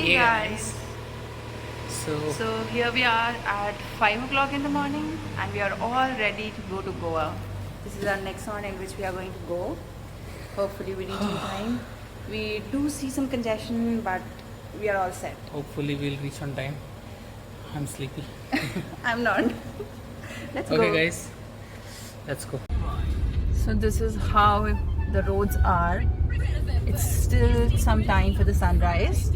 Hey guys. So here we are at 5 o'clock in the morning and we are all ready to go to Goa. This is our next one in which we are going to go. Hopefully we reach in time. We do see some congestion but we are all set. Hopefully we'll reach on time. I'm sleepy. I'm not. Let's go. Okay guys, let's go. So this is how the roads are. It's still some time for the sunrise.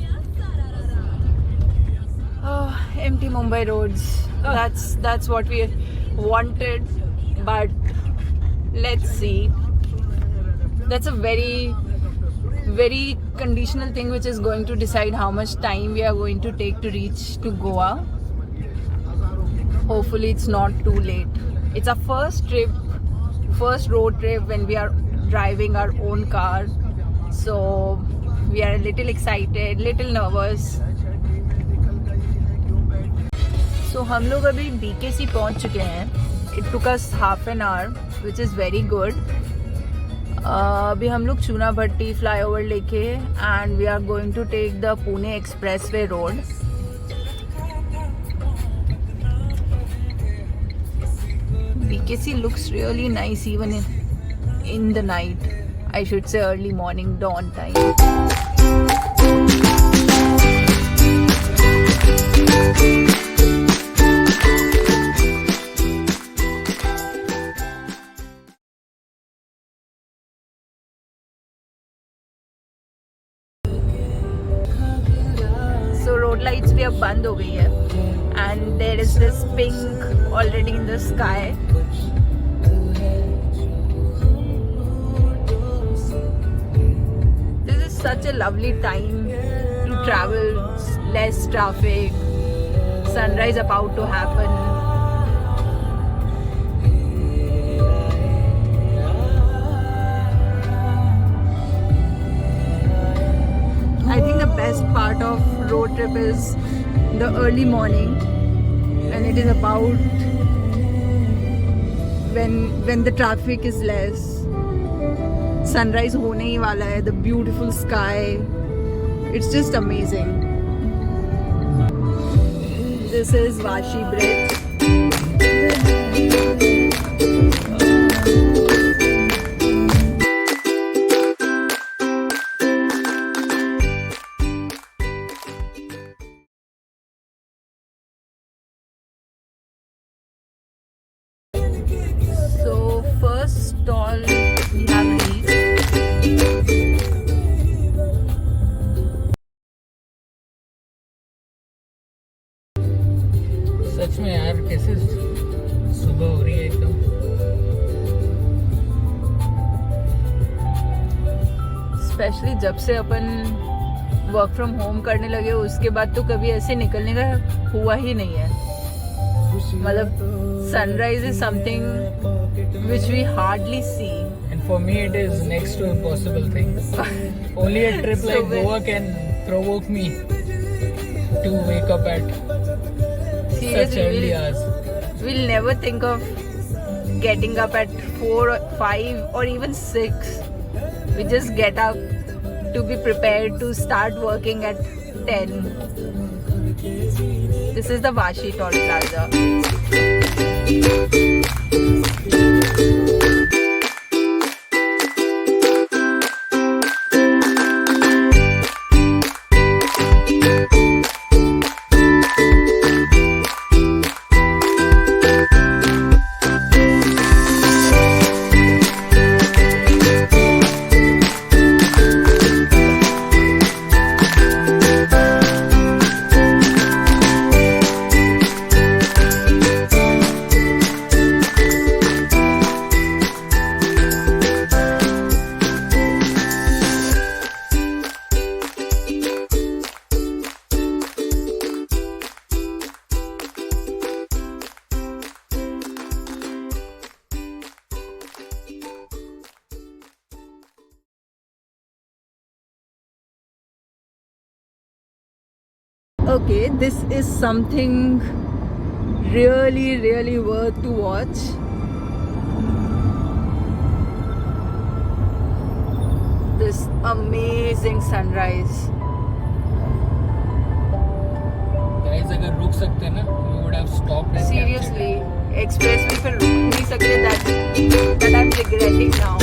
Oh, empty Mumbai roads. That's what we wanted, but let's see. That's a very conditional thing which is going to decide how much time we are going to take to reach to Goa. Hopefully it's not too late. It's our first road trip when we are driving our own car. So we are a little excited, little nervous. So हम लोग अभी BKC पहुंच चुके हैं. It took us half an hour, which is very good. अभी हम लोग चूना भट्टी फ्लाईओवर लेके and we are going to take the Pune Expressway road. BKC looks really nice even in the night. I should say early morning, dawn time. So road lights भी अब बंद हो गई है and there is this pink already in the sky. This is such a lovely time to travel, less traffic, sunrise about to happen. I think the best part of road trip is the early morning when it is about when the traffic is less. Sunrise होने ही वाला है, the beautiful sky. It's just amazing. This is Vashi Bridge. So first stall we have reached. सच में यार कैसे सुबह हो रही है एकदम. स्पेशली जब से अपन वर्क फ्रॉम होम करने लगे उसके बाद तो कभी ऐसे निकलने का हुआ ही नहीं है. मतलब sunrise is something which we hardly see. And for me it is next to impossible thing. Only a trip So like when- Goa can provoke me to wake up at such early hours. We'll never think of getting up at 4 or 5 or even 6. We just get up to be prepared to start working at 10. This is the Vashi Toll Plaza. Okay, this is something really worth to watch. This amazing sunrise. सकते ना. You would have stopped and Seriously, express में फिर रुक नहीं सकते. That I'm regretting now.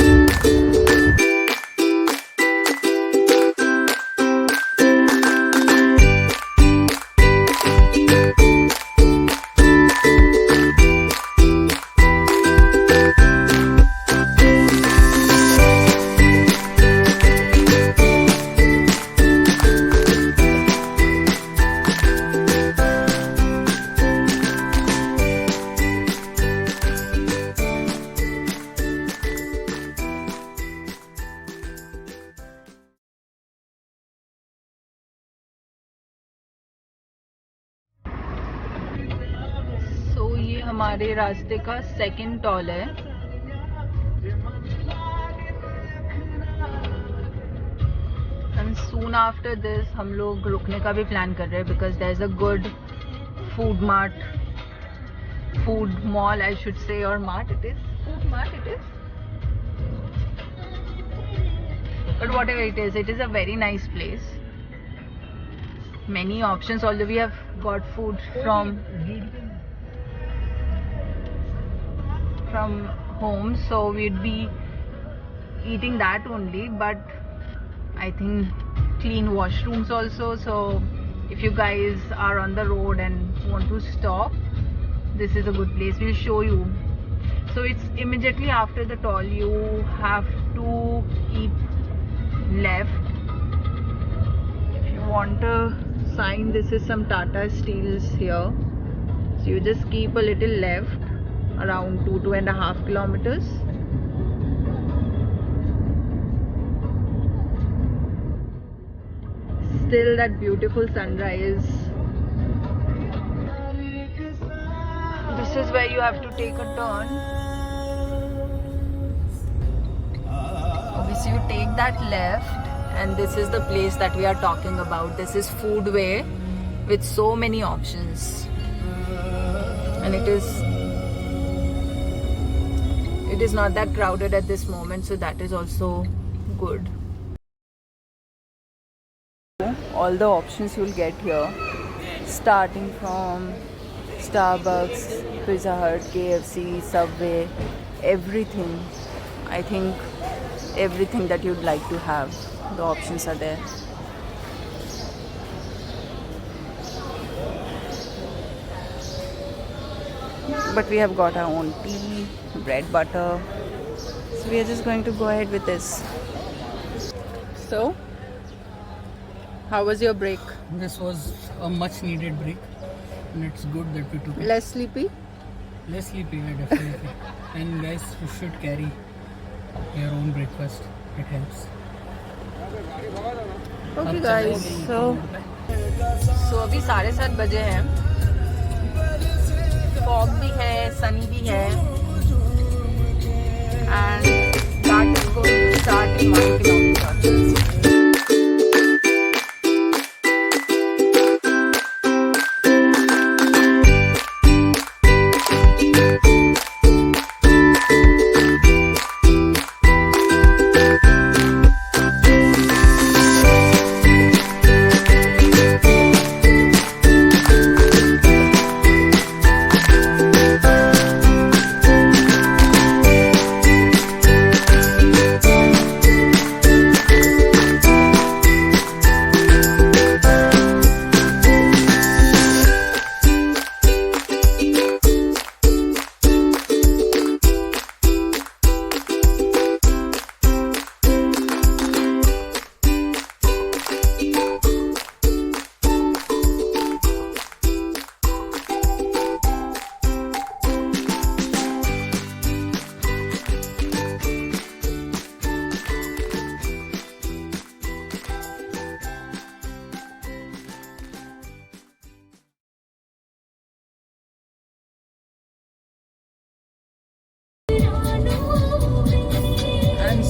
So ये हमारे रास्ते का सेकंड टॉल है. And soon after this हम लोग रुकने का भी प्लान कर रहे हैं because there's a good food mall I should say, or mart it is. Food mart it is. But whatever it is a very nice place. Many options, although we have got food from home, so we'd be eating that only, but I think clean washrooms also. So if you guys are on the road and want to stop, this is a good place. We'll show you. So it's immediately after the toll. You have to eat left. If you want a sign, this is some Tata Steels here. So you just keep a little left around 2.5 kilometers. Still that beautiful sunrise. This is where you have to take a turn. Okay, so you take that left and this is the place that we are talking about. This is Foodway with so many options. And it is not that crowded at this moment, so that is also good. All the options you'll get here, starting from Starbucks, Pizza Hut, KFC, Subway, everything. I think everything that you'd like to have, the options are there. But we have got our own tea, bread, butter. So we are just going to go ahead with this. So, how was your break? This was a much needed break, and it's good that we took it. Less sleepy? Less sleepy, yeah, definitely. And guys, you should carry your own breakfast. It helps. Okay guys, so अभी 7:30 बजे हैं. Fog भी है, सनी भी है, and that is going to start in 1 kilometer.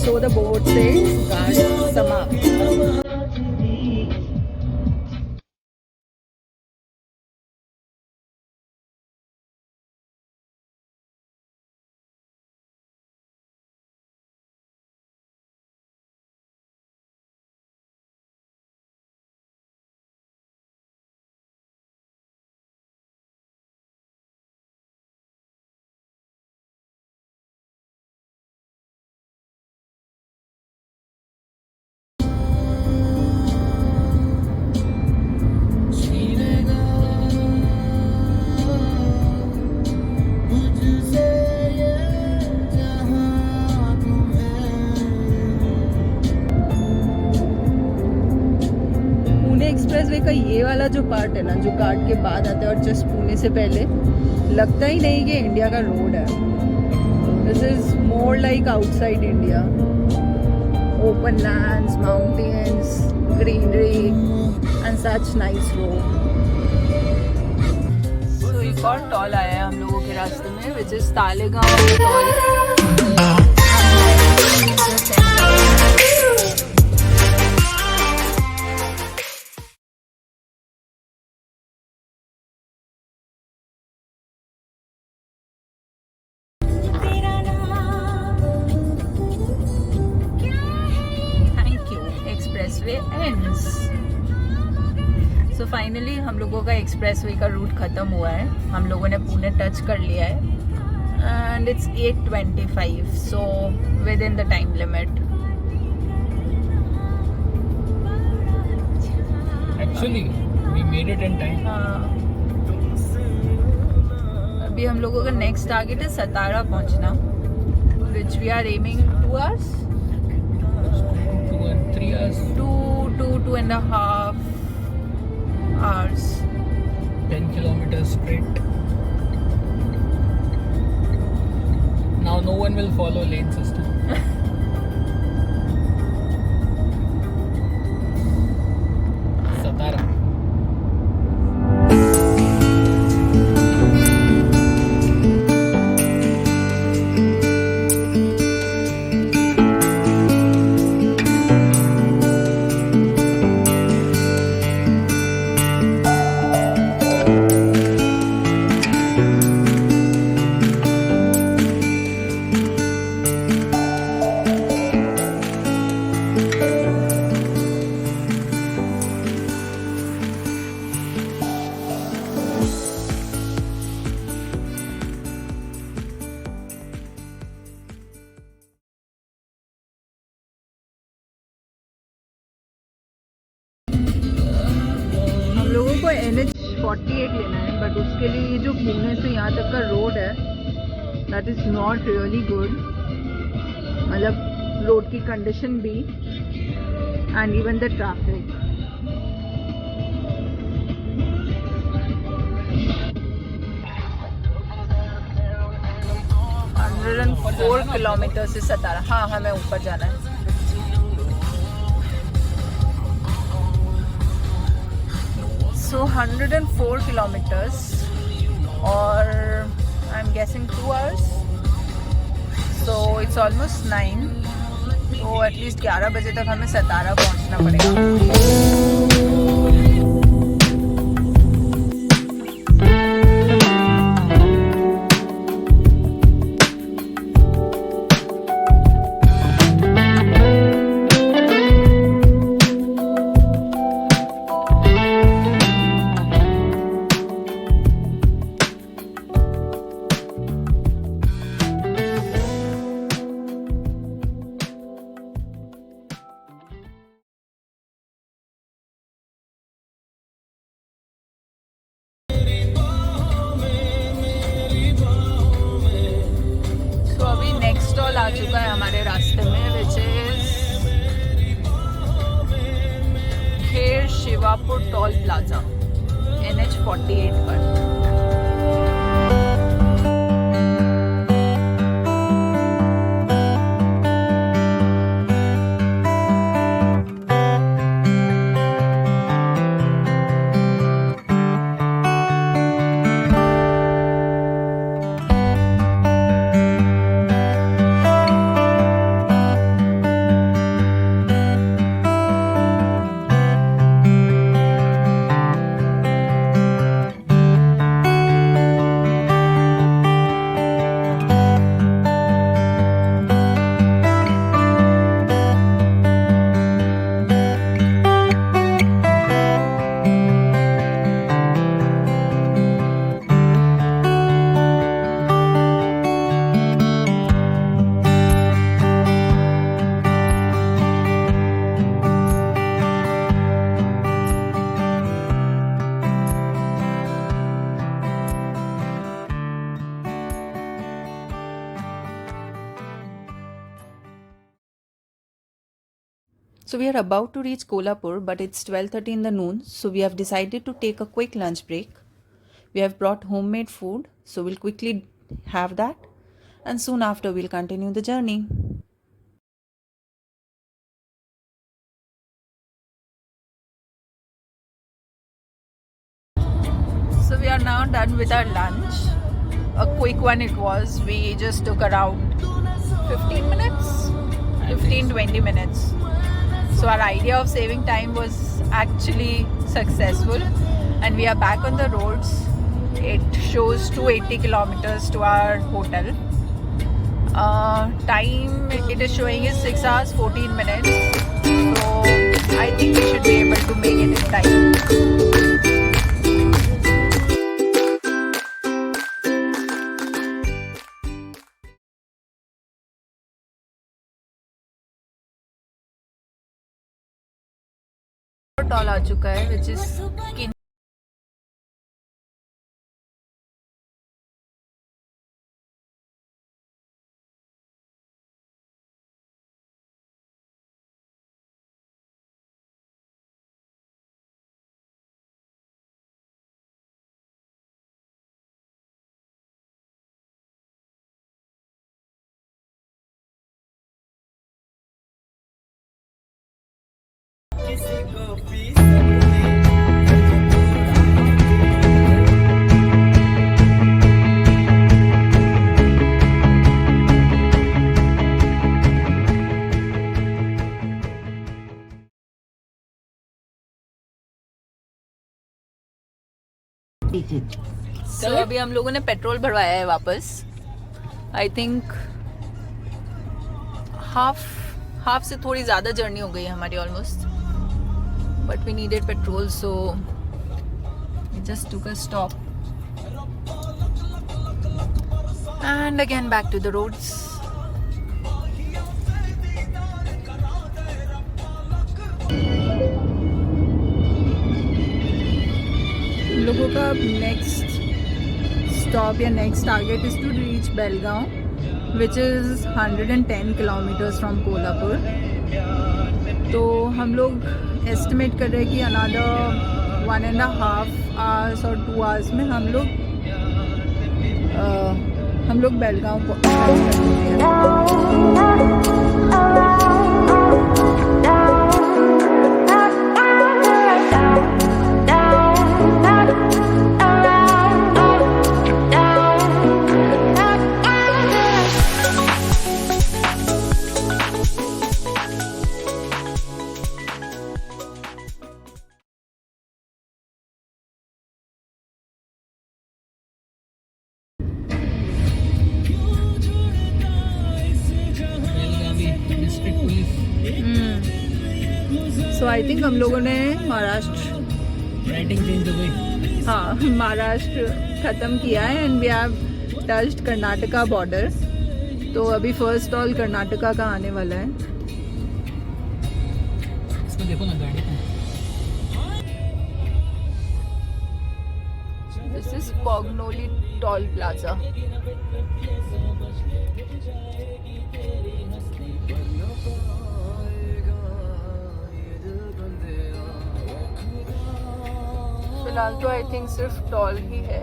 So the board says Ghat Samapta. Expressway का ये वाला जो पार्ट है ना, जो घाट के बाद आता है और जस्ट पुणे से पहले, लगता ही नहीं कि इंडिया का रोड है. This is more like outside India. Open lands, mountains, greenery and such nice road. So एक और टॉल आया है हम लोगों के रास्ते में, which is Talegaon toll. Expressway ends. So finally हम लोगों का एक्सप्रेसवे का रूट ख़त्म हुआ है. हम लोगों ने पुणे टच कर लिया है and it's 8:25, so with in the time limit. Actually, we made it in time. अभी हम लोगों का नेक्स्ट टारगेट है सतारा पहुंचना, which we are aiming 2 hours. 2 and 3 hours. 2.5 hours. 10 kilometers straight. Now no one will follow lane system. Satara. NH48 लेना है, but उसके लिए ये जो पुणे से यहाँ तक का रोड है, that is not really good. मतलब रोड की कंडीशन भी and even the traffic. and 4 kilometre से सतारा. हाँ, हमें ऊपर जाना है. So 104 kilometers or I'm guessing 2 hours. So it's almost 9. So at least 11 बजे तक हमें सतारा पहुंचना पड़ेगा. आ चुका है हमारे रास्ते में, which is Kher Shivapur toll plaza NH48 पर. So we are about to reach Kolhapur, but it's 12:30 in the noon, so we have decided to take a quick lunch break. We have brought homemade food, so we'll quickly have that, and soon after we'll continue the journey. So we are now done with our lunch. A quick one it was. We just took around 15 minutes, 15-20 minutes. So our idea of saving time was actually successful, and we are back on the roads. It shows 280 kilometers to our hotel. Time it is showing is 6 hours 14 minutes. So I think we should be able to make it in time. Toll आ चुका है which is So अभी हम लोगों ने petrol भरवाया है वापस. आई थिंक हाफ से थोड़ी ज़्यादा जर्नी हो गई है हमारी almost, but we needed petrol, so just took a stop and again back to the roads. लोगों का नेक्स्ट स्टॉप या next target is to reach Belgaum which is 110 kilometres from Kolhapur. तो हम लोग एस्टिमेट कर रहे हैं कि अनदर 1.5 आवर्स और 2 आवर्स में हम लोग बेलगांव को सो आई थिंक हम लोगों ने महाराष्ट्र राइटिंग चेंज हो गई. हाँ, महाराष्ट्र ख़त्म किया है and we have touched Karnataka border. तो अभी फर्स्ट स्टॉल कर्नाटका का आने वाला है. इसमें देखो ना गाड़ी को. दिस इज पॉगनोली टोल प्लाजा. फिलहाल तो आई थिंक सिर्फ टॉल ही है.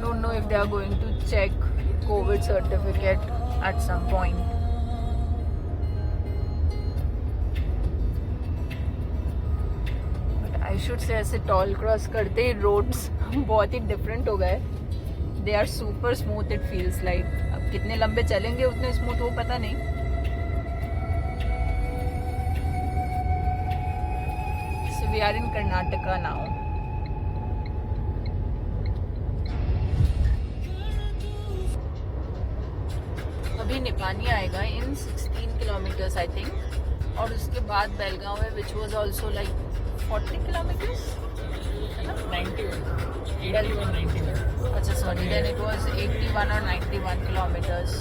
Don't know if they are going to check COVID certificate at some point. But I should say ऐसे टॉल क्रॉस करते ही रोड्स बहुत ही डिफरेंट हो गए. They are super smooth, it feels like. अब कितने लंबे चलेंगे उतने स्मूथ वो पता नहीं. So we are in Karnataka now. अभी निपानी आएगा in 16 kilometers I think, और उसके बाद बेलगांव है which was also like 40 kilometers. 91. अच्छा sorry, then it was 81 or 91 kilometers.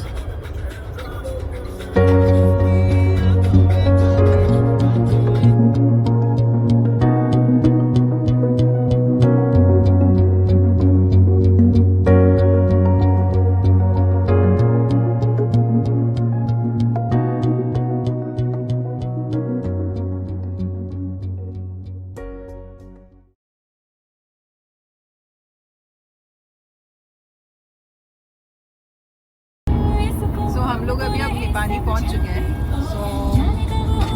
लोग अभी अब निपानी पहुंच चुके हैं। So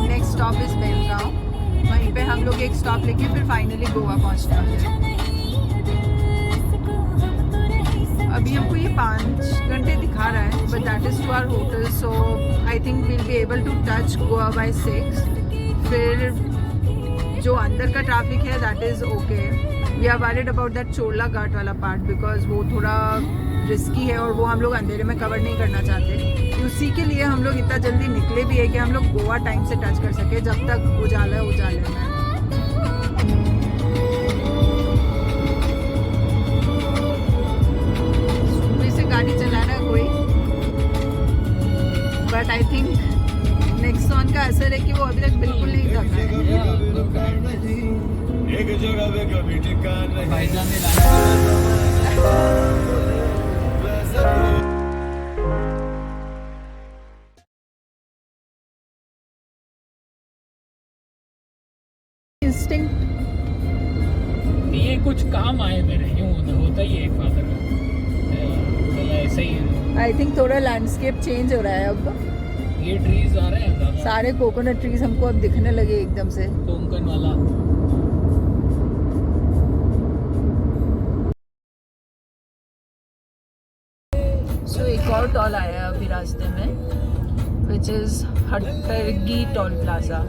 next stop is Belgaum, वहीं पे हम लोग एक स्टॉप लेके फिर फाइनली गोवा पहुंचने वाले हैं। अभी हमको ये 5 घंटे दिखा रहा है, but that is to our hotel, so I think we'll be able to touch Goa by 6। फिर जो अंदर का ट्रैफिक है that is okay. We are worried about that Chorla Ghat वाला पार्ट बिकॉज वो थोड़ा रिस्की है और वो हम लोग अंधेरे में कवर नहीं करना चाहते। उसी के लिए हम लोग इतना जल्दी निकले भी है कि हम लोग गोवा टाइम से टच कर सके, जब तक उजाला उजाले में। सुबह से गाड़ी चला रहा है कोई, बट आई थिंक नेक्सॉन का असर है कि वो अभी तक बिल्कुल नहीं थका है। एक जगह पे कभी ठिकाना नहीं। भाईजान ने लाना इंस्टिंक्ट ये कुछ काम आए मेरे, यूँ होता ही है एक फादर का, चलो ऐसे ही है। आई थिंक थोड़ा लैंडस्केप चेंज हो रहा है अब। ये ट्रीज आ रहे हैं ज़्यादा, सारे कोकोनट ट्रीज हमको अब दिखने लगे एकदम से। कोंकण वाला। सो एक और टॉल आया है अभी रास्ते में, which is Hattargi toll plaza.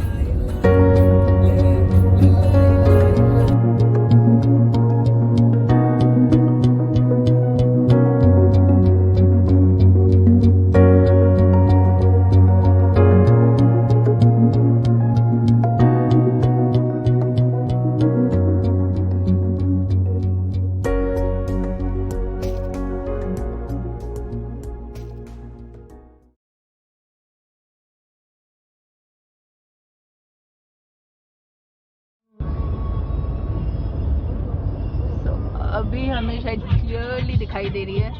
अभी हमें शायद क्लियरली दिखाई दे रही है,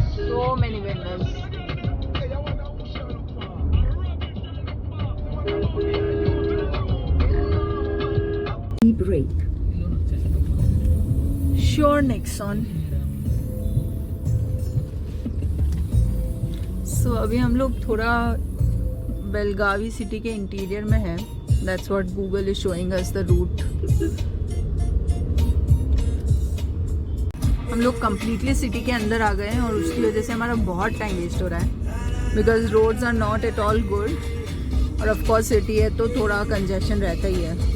so many vendors. Break sure Nexon. सो अभी हम लोग थोड़ा बेलगावी सिटी के इंटीरियर में है। That's what Google is showing us the route. हम लोग कम्प्लीटली सिटी के अंदर आ गए हैं और उसकी वजह से हमारा बहुत टाइम वेस्ट हो रहा है, because roads are not at all good और ऑफ कोर्स सिटी है तो थोड़ा कंजेशन रहता ही है।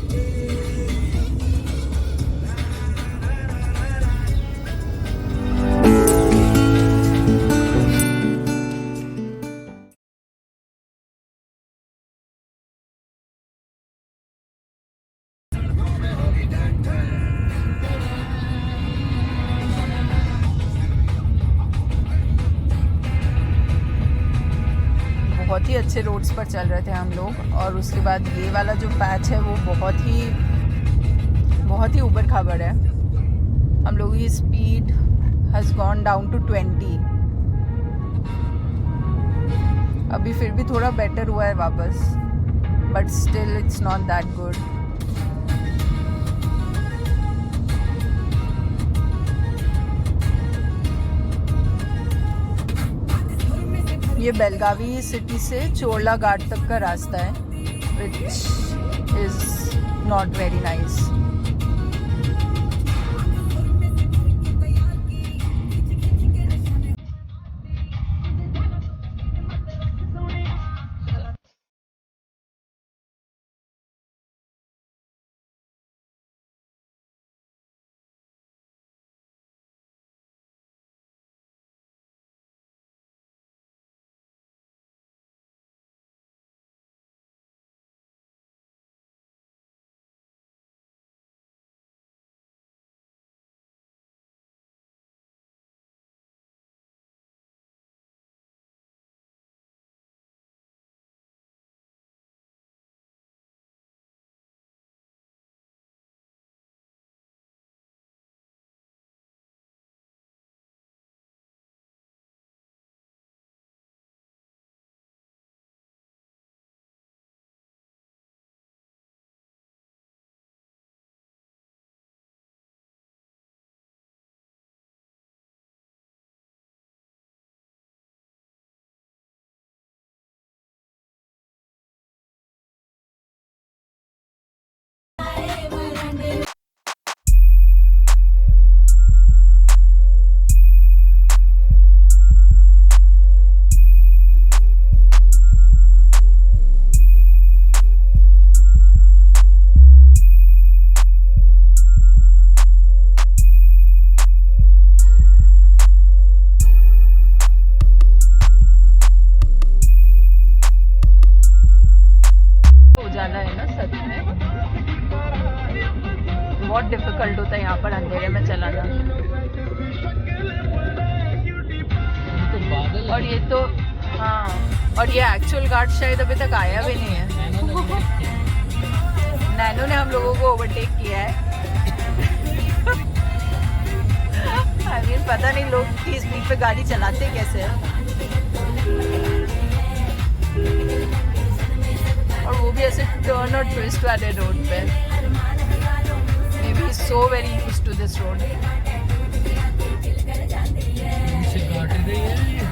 बहुत ही अच्छे रोड्स पर चल रहे थे हम लोग, और उसके बाद ये वाला जो पैच है वो बहुत ही ऊबड़ खाबड़ है। हम लोगों की speed has gone down to 20। अभी फिर भी थोड़ा बेटर हुआ है वापस, but still it's not that good. ये बेलगावी सिटी से चोला घाट तक का रास्ता है, which is not very nice. बहुत डिफिकल्ट होता है यहाँ पर अंधेरे में चलाना। तो बादल और ये तो हाँ, और ये एक्चुअल गार्ड शायद अभी तक आया भी नहीं है। नैनो ने हम लोगों को ओवरटेक किया है। I mean, पता नहीं लोग इतनी स्पीड पे गाड़ी चलाते कैसे हैं। और वो भी ऐसे टर्न और ट्विस्ट वाले रोड पे। Maybe so very used to this road. से काट रही है।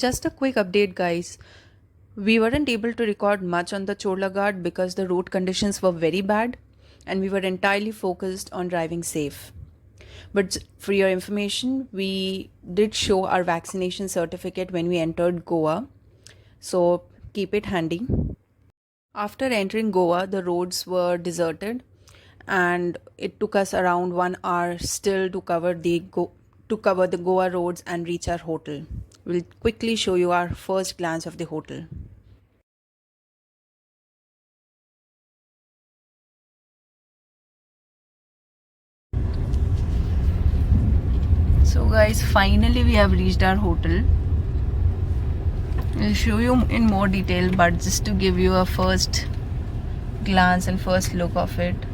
Just a quick update, guys. We weren't able to record much on the Cholaghat because the road conditions were very bad and we were entirely focused on driving safe. But for your information, we did show our vaccination certificate when we entered Goa. So keep it handy. After entering Goa, the roads were deserted and it took us around 1 hour still to cover the Goa roads and reach our hotel. We'll quickly show you our first glance of the hotel. So guys, finally we have reached our hotel. I'll show you in more detail, but just to give you a first glance and first look of it.